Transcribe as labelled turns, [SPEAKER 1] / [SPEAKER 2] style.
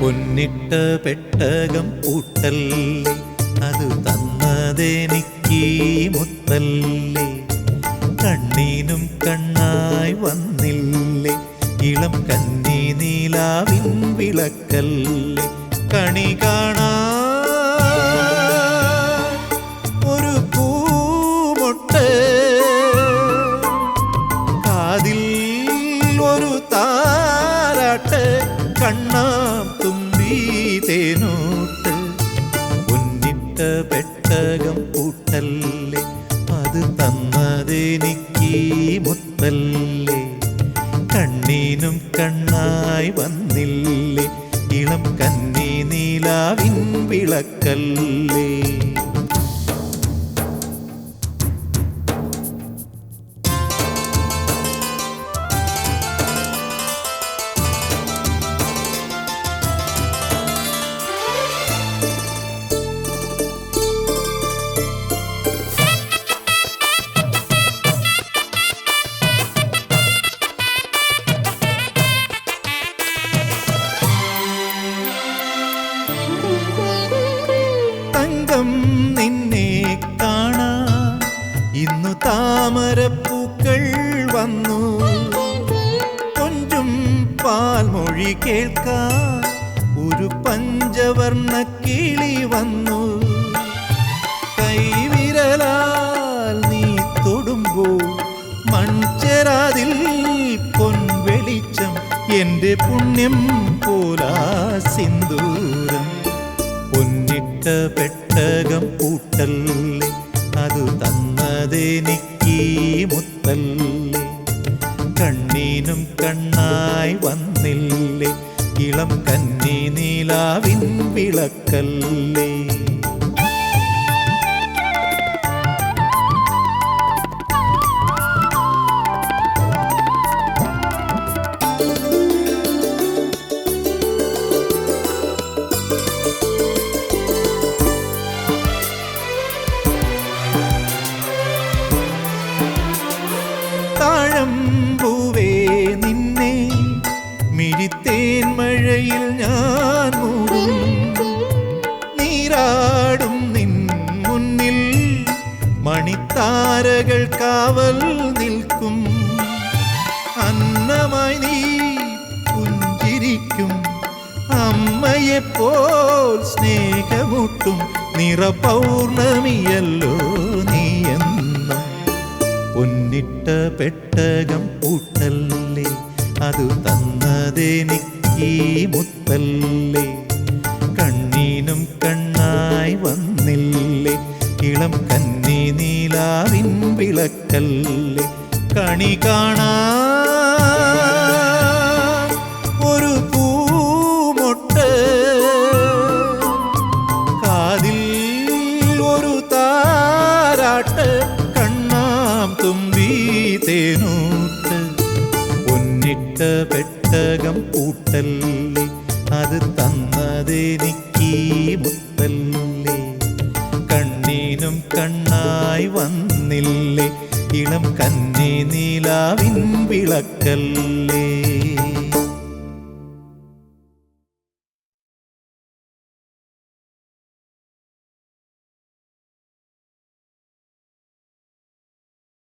[SPEAKER 1] പൊന്നിട്ട പെട്ടകം പൂട്ടല്ലേ, അത് തന്നതെനിക്ക് മുത്തല്ലേ. കണ്ണീനും കണ്ണായി വന്നില്ലേ, ഇളം കന്നി നീലാവിൻ വിളക്കല്ലേ. കണി കാണാ ഒരു പൂമൊട്ട്, കാതിൽ ഒരു താരാട്ട്, കണ്ണാം തുമ്പി തേനോട്ട്. പൊന്നിട്ട പെട്ടകം പൂട്ടല്ലേ, അത് തന്നതെനിക്ക് മുത്തല്ലേ. കണ്ണീനും കണ്ണായി വന്നില്ലേ, ഇളം കന്നി നീലാവിൻ വിളക്കല്ലേ. നിന്നെ കാണാൻ ഇന്നു താമരപ്പൂക്കൾ വന്നു, കൊഞ്ചും പാൽമൊഴി കേൾക്കാൻ ഒരു പഞ്ചവർണ്ണ കിളി വന്നു. കൈവിരലാൽ നീ തൊടുമ്പോൾ മൺചെരാതിൽ പൊൻവെളിച്ചം, എൻ്റെ പുണ്യം പോലാ സിന്ദൂരം. പൊന്നിട്ട പെട്ടകം പൂട്ടല്ലേ, അത് തന്നതെനിക്ക് മുത്തല്ലേ. കണ്ണീനും കണ്ണായി വന്നില്ലേ, ഇളം കന്നി നീലാവിൻ വിളക്കല്ലേ. താഴമ്പൂവേ നിന്നെ മിഴിത്തേൻ മഴയിൽ ഞാൻ മൂടും, നീരാടും നിൻ മുന്നിൽ മണിത്താരകൾ കാവൽ നിൽക്കും. അന്നമായി നീ പുഞ്ചിരിക്കും, അമ്മയെപ്പോൽ സ്നേഹമൂട്ടും നിറപൗർണമിയല്ലോ നീയെന്നും. പൊന്നിട്ട പെട്ടകം പൂട്ടല്ലേ, അത് തന്നതെനിക്ക് മുത്തല്ലേ. കണ്ണീനും കണ്ണായി വന്നില്ലേ, ഇളം കന്നി നീലാവിൻ വിളക്കല്ലേ. കണി കാണാ ഒരു പൂമൊട്ട്, കാതിൽ ഒരു താരാട്ട്, തുമ്പി തേനൂട്ട്. പൊന്നിട്ട പെട്ടകം പൂട്ടല്ലേ, അത് തന്നതെനിക്ക് മുത്തല്ലേ. കണ്ണീനും കണ്ണായി വന്നില്ലേ, ഇളം കന്നി നീലാവിൻ വിളക്കല്ലേ.